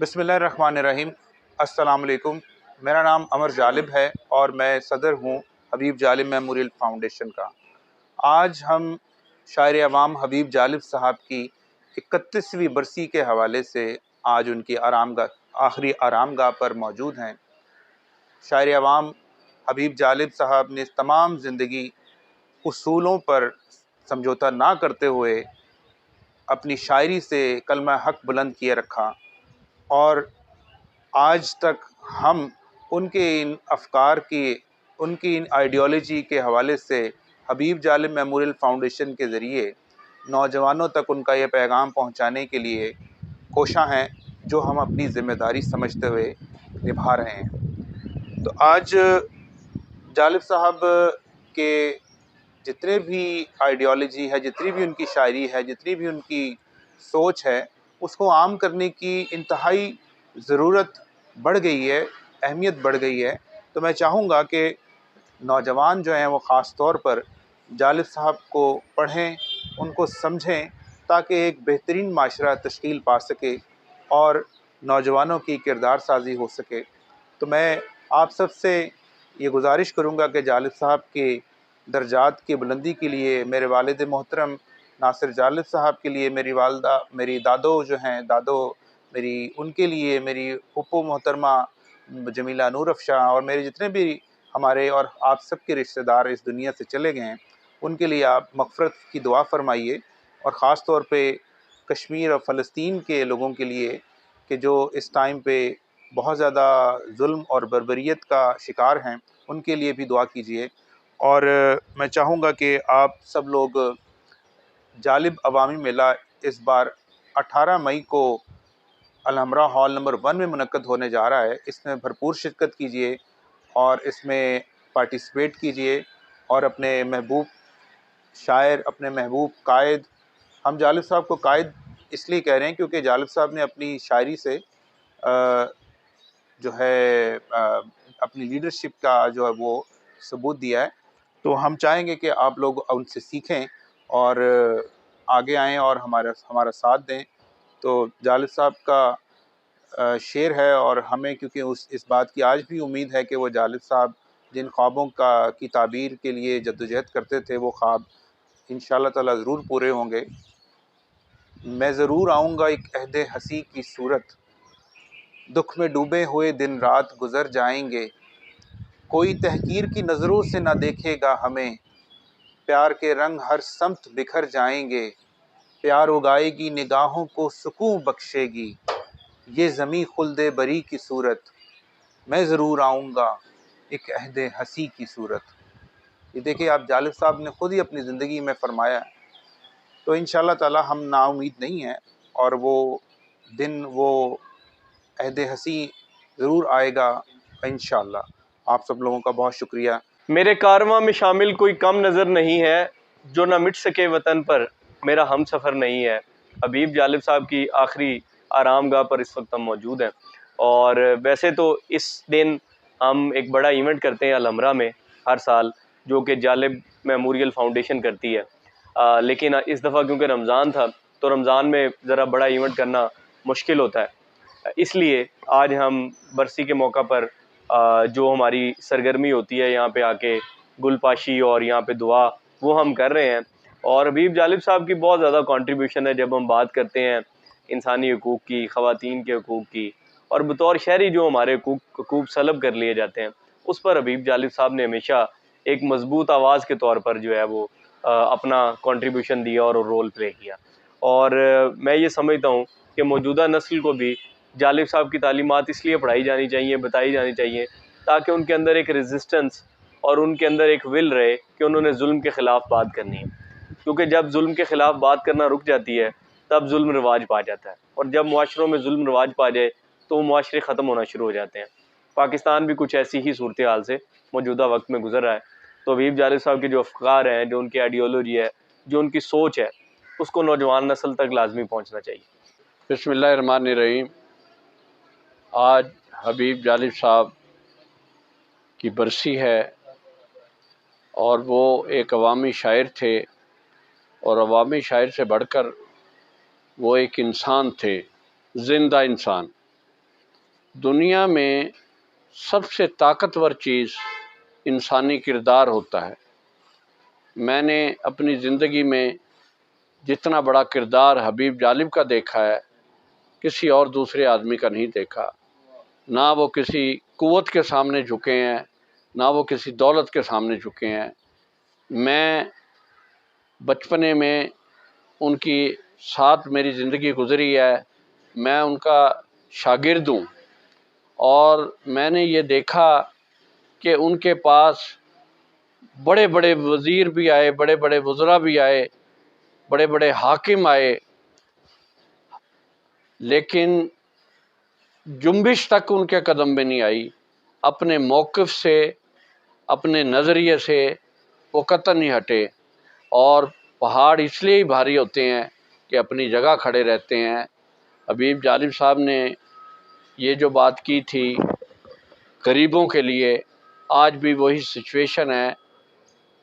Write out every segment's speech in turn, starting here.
बिस्मिल्लाहिर्रहमानिर्रहीम। अस्सलाम वालेकुम। मेरा नाम अमर जालिब है और मैं सदर हूँ हबीब जालिब मेमोरियल फाउंडेशन का। आज हम शायर अवाम हबीब जालिब साहब की 31वीं बरसी के हवाले से आज उनकी आखिरी आरामगाह पर मौजूद हैं। शायर अवाम हबीब जालिब साहब ने तमाम ज़िंदगी उसूलों पर समझौता ना करते हुए अपनी शायरी से कलमा हक बुलंद किए रखा और आज तक हम उनके इन अफ़कार की, उनकी इन आइडियोलॉजी के हवाले से हबीब जालिब मेमोरियल फाउंडेशन के ज़रिए नौजवानों तक उनका ये पैगाम पहुंचाने के लिए कोशां हैं, जो हम अपनी ज़िम्मेदारी समझते हुए निभा रहे हैं। तो आज जालिब साहब के जितने भी आइडियोलॉजी है, जितनी भी उनकी शायरी है, जितनी भी उनकी सोच है, उसको आम करने की इंतहाई ज़रूरत बढ़ गई है, अहमियत बढ़ गई है। तो मैं चाहूँगा कि नौजवान जो हैं वो ख़ास तौर पर जालिब साहब को पढ़ें, उनको समझें, ताकि एक बेहतरीन माशरा तश्कील पा सके और नौजवानों की किरदार साजी हो सके। तो मैं आप सब से ये गुजारिश करूँगा कि जालिब साहब के दर्जात की बुलंदी के लिए मेरे वालिद मोहतरम नासिर जालिब साहब के लिए, मेरी वालदा, मेरी दादो जो हैं, दादो मेरी, उनके लिए, मेरी फूफो मोहतरमा जमीला नूर अफ़शा और मेरे जितने भी हमारे और आप सब के रिश्तेदार इस दुनिया से चले गए हैं, उनके लिए आप मग़फ़िरत की दुआ फरमाइए। और ख़ास तौर पे कश्मीर और फ़लस्तीन के लोगों के लिए कि जो इस टाइम पे बहुत ज़्यादा जुल्म और बर्बरियत का शिकार हैं, उनके लिए भी दुआ कीजिए। और मैं चाहूँगा कि आप सब लोग जालिब अवामी मेला इस बार 18 मई को अलहमरा हॉल नंबर 1 में मुनक्कद होने जा रहा है। इसमें भरपूर शिरकत कीजिए और इसमें पार्टिसिपेट कीजिए और अपने महबूब शायर, अपने महबूब कायद, हम जालिब साहब को कायद इसलिए कह रहे हैं क्योंकि जालिब साहब ने अपनी शायरी से जो है अपनी लीडरशिप का जो है वो सबूत दिया है। तो हम चाहेंगे कि आप लोग उनसे सीखें और आगे आएँ और हमारा साथ दें। तो जालिब साहब का शेर है और हमें क्योंकि इस बात की आज भी उम्मीद है कि वो जालिब साहब जिन ख्वाबों की ताबीर के लिए जद्दोजहद करते थे, वो ख्वाब इंशाअल्लाह ताला ज़रूर पूरे होंगे। मैं ज़रूर आऊँगा एक अहद हसी की सूरत, दुख में डूबे हुए दिन रात गुज़र जाएंगे, कोई तहकीर की नज़रों से ना देखेगा हमें, प्यार के रंग हर समत बिखर जाएंगे, प्यार उगाएगी निगाहों को सुकून बख्शेगी, ये ज़मीं खुल्दे बरी की सूरत, मैं ज़रूर आऊँगा एक अहद हसी की सूरत। ये देखिए, आप जालिब साहब ने ख़ुद ही अपनी ज़िंदगी में फ़रमाया है। तो इंशाअल्लाह ताला हम नाउम्मीद नहीं हैं और वो दिन, वो अहद हसी ज़रूर आएगा इंशाअल्लाह। आप सब लोगों का बहुत शुक्रिया। मेरे कारवां में शामिल कोई कम नज़र नहीं है, जो ना मिट सके वतन पर मेरा हम सफ़र नहीं है। हबीब जालिब साहब की आखिरी आरामगाह पर इस वक्त हम मौजूद हैं। और वैसे तो इस दिन हम एक बड़ा इवेंट करते हैं अलहमरा में हर साल, जो कि जालिब मेमोरियल फाउंडेशन करती है। लेकिन इस दफ़ा क्योंकि रमज़ान था, तो रमज़ान में ज़रा बड़ा इवेंट करना मुश्किल होता है, इसलिए आज हम बरसी के मौका पर जो हमारी सरगर्मी होती है यहाँ पे आके गुलपाशी और यहाँ पे दुआ, वो हम कर रहे हैं। और हबीब जालिब साहब की बहुत ज़्यादा कंट्रीब्यूशन है जब हम बात करते हैं इंसानी हकूक़ की, ख़वातीन के हकूक़ की, और बतौर शहरी जो हमारे हकूक़ सलब कर लिए जाते हैं, उस पर हबीब जालिब साहब ने हमेशा एक मज़बूत आवाज़ के तौर पर जो है वो अपना कंट्रीब्यूशन दिया और रोल प्ले किया। और मैं ये समझता हूँ कि मौजूदा नस्ल को भी जालिब साहब की तालीमात इसलिए पढ़ाई जानी चाहिए, बताई जानी चाहिए, ताकि उनके अंदर एक रेजिस्टेंस और उनके अंदर एक विल रहे कि उन्होंने जुल्म के ख़िलाफ़ बात करनी है। क्योंकि जब जुल्म के ख़िलाफ़ बात करना रुक जाती है, तब जुल्म रिवाज पा जाता है, और जब मुआशरों में जुल्म रिवाज पा जाए तो वो मुआशरे ख़त्म होना शुरू हो जाते हैं। पाकिस्तान भी कुछ ऐसी ही सूरत हाल से मौजूदा वक्त में गुजर रहा है। तो हबीब जालिब साहब के जो अफ़कार हैं, जो उनकी आइडियोलॉजी है, जो उनकी सोच है, उसको नौजवान नस्ल तक लाजमी पहुँचना चाहिए। बिस्मिल्लाहिर्रहमानिर्रहीम। आज हबीब जालिब साहब की बरसी है और वो एक अवामी शायर थे, और अवामी शायर से बढ़कर वो एक इंसान थे, ज़िंदा इंसान। دنیا میں سب سے طاقتور چیز انسانی کردار ہوتا ہے۔ میں نے اپنی زندگی میں جتنا بڑا کردار حبیب جالب کا دیکھا ہے، کسی اور دوسرے آدمی کا نہیں دیکھا۔ نہ وہ کسی قوت کے سامنے جھکے ہیں، نہ وہ کسی دولت کے سامنے جھکے ہیں۔ میں بچپنے میں ان کی ساتھ میری زندگی گزری ہے، میں ان کا شاگرد ہوں، اور میں نے یہ دیکھا کہ ان کے پاس بڑے بڑے وزیر بھی آئے، بڑے بڑے وزراء بھی آئے، بڑے بڑے حاکم آئے، لیکن جنبش تک ان کے قدم میں نہیں آئی۔ اپنے موقف سے، اپنے نظریے سے وہ قطعاً نہیں ہٹے، اور پہاڑ اس لیے ہی بھاری ہوتے ہیں کہ اپنی جگہ کھڑے رہتے ہیں۔ حبیب جالب صاحب نے یہ جو بات کی تھی غریبوں کے لیے، آج بھی وہی سچویشن ہے۔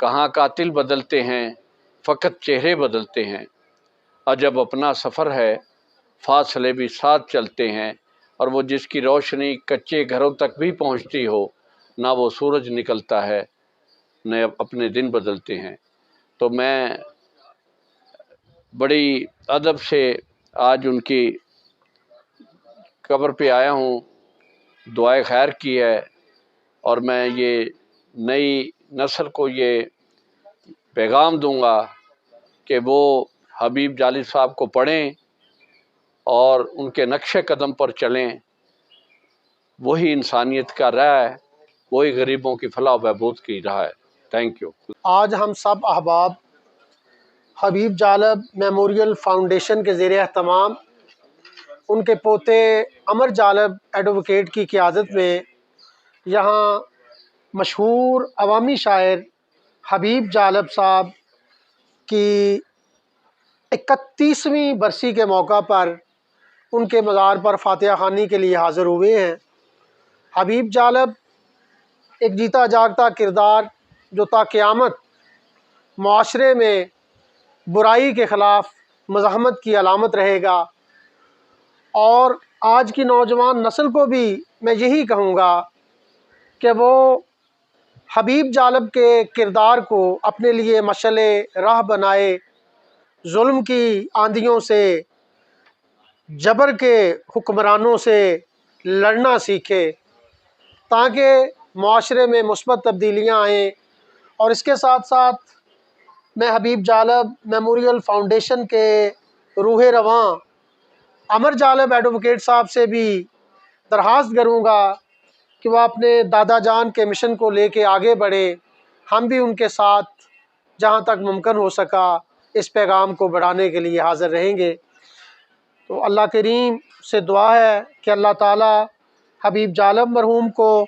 کہاں قاتل بدلتے ہیں، فقط چہرے بدلتے ہیں۔ عجب اپنا سفر ہے، فاصلے بھی ساتھ چلتے ہیں، اور وہ جس کی روشنی کچے گھروں تک بھی پہنچتی ہو، نہ وہ سورج نکلتا ہے نہ اپنے دن بدلتے ہیں۔ تو میں بڑی ادب سے آج ان کی قبر پہ آیا ہوں، دعائے خیر کی ہے، اور میں یہ نئی نسل کو یہ پیغام دوں گا کہ وہ حبیب جالب صاحب کو پڑھیں اور ان کے نقش قدم پر چلیں۔ وہی انسانیت کا راہ ہے، وہی غریبوں کی فلاح و بہبود کی راہ ہے۔ Thank you. آج ہم سب احباب حبیب جالب میموریل فاؤنڈیشن کے زیر اہتمام ان کے پوتے عمر جالب ایڈوکیٹ کی قیادت میں یہاں مشہور عوامی شاعر حبیب جالب صاحب کی 31ویں برسی کے موقع پر ان کے مزار پر فاتحہ خوانی کے لیے حاضر ہوئے ہیں۔ حبیب جالب ایک جیتا جاگتا کردار جو تا قیامت معاشرے میں برائی کے خلاف مزاحمت کی علامت رہے گا، اور آج کی نوجوان نسل کو بھی میں یہی کہوں گا کہ وہ حبیب جالب کے کردار کو اپنے لیے مشعل راہ بنائے، ظلم کی آندھیوں سے، جبر کے حکمرانوں سے لڑنا سیکھے، تاکہ معاشرے میں مثبت تبدیلیاں آئیں۔ اور اس کے ساتھ ساتھ میں حبیب جالب میموریل فاؤنڈیشن کے روح رواں عمر جالب ایڈوکیٹ صاحب سے بھی درخواست کروں گا کہ وہ اپنے دادا جان کے مشن کو لے کے آگے بڑھے۔ ہم بھی ان کے ساتھ جہاں تک ممکن ہو سکا اس پیغام کو بڑھانے کے لیے حاضر رہیں گے۔ تو اللہ کریم سے دعا ہے کہ اللہ تعالیٰ حبیب جالب مرحوم کو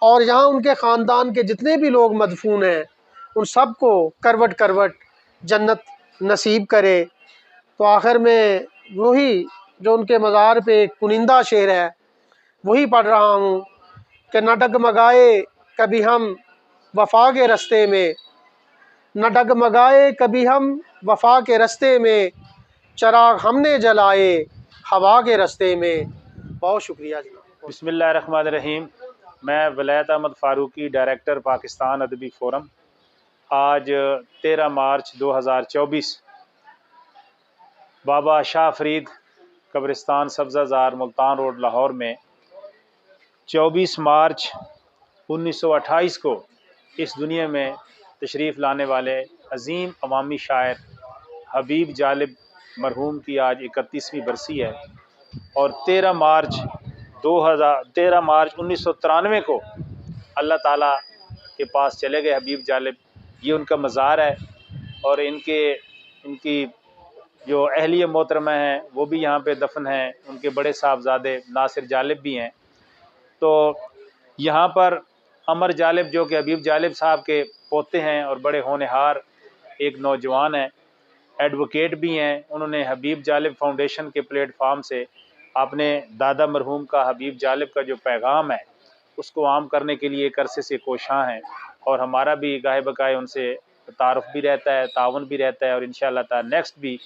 اور یہاں ان کے خاندان کے جتنے بھی لوگ مدفون ہیں ان سب کو کروٹ کروٹ جنت نصیب کرے۔ تو آخر میں وہی جو ان کے مزار پہ ایک کنندہ شعر ہے وہی پڑھ رہا ہوں کہ نہ ڈگمگائے کبھی ہم وفا کے رستے میں، نہ ڈگمگائے کبھی ہم وفا کے رستے میں، چراغ ہم نے جلائے ہوا کے رستے میں۔ بہت شکریہ جناب۔ بسم اللہ الرحمن الرحیم۔ میں ولایت احمد فاروقی، ڈائریکٹر پاکستان ادبی فورم۔ آج 13 مارچ 2024 بابا شاہ فرید قبرستان سبزہ زار ملتان روڈ لاہور میں 24 مارچ 1928 کو اس دنیا میں تشریف لانے والے عظیم عوامی شاعر حبیب جالب مرحوم کی آج 31ویں برسی ہے، اور 13 مارچ 1993 کو اللہ تعالیٰ کے پاس چلے گئے حبیب جالب۔ یہ ان کا مزار ہے، اور ان کی جو اہلیہ محترمہ ہیں وہ بھی یہاں پہ دفن ہیں، ان کے بڑے صاحبزادے ناصر جالب بھی ہیں۔ تو یہاں پر عمر جالب جو کہ حبیب جالب صاحب کے پوتے ہیں اور بڑے ہونہار ایک نوجوان ہیں، ایڈوکیٹ بھی ہیں، انہوں نے حبیب جالب فاؤنڈیشن کے پلیٹ فارم سے اپنے دادا مرحوم کا حبیب جالب کا جو پیغام ہے اس کو عام کرنے کے لیے ایک عرصے سے کوشاں ہیں، اور ہمارا بھی گاہے بگاہے ان سے تعارف بھی رہتا ہے، تعاون بھی رہتا ہے، اور انشاءاللہ تعالی نیکسٹ بھی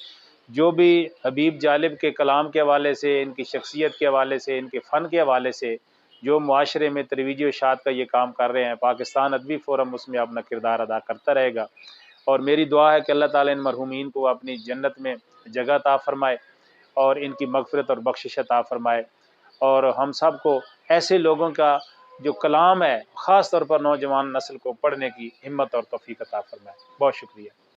جو بھی حبیب جالب کے کلام کے حوالے سے، ان کی شخصیت کے حوالے سے، ان کے فن کے حوالے سے جو معاشرے میں ترویج و اشاعت کا یہ کام کر رہے ہیں، پاکستان ادبی فورم اس میں اپنا کردار ادا کرتا رہے گا۔ اور میری دعا ہے کہ اللہ تعالیٰ ان مرحومین کو اپنی جنت میں جگہ عطا فرمائے اور ان کی مغفرت اور بخشش عطا فرمائے، اور ہم سب کو ایسے لوگوں کا جو کلام ہے خاص طور پر نوجوان نسل کو پڑھنے کی ہمت اور توفیق عطا فرمائے۔ بہت شکریہ۔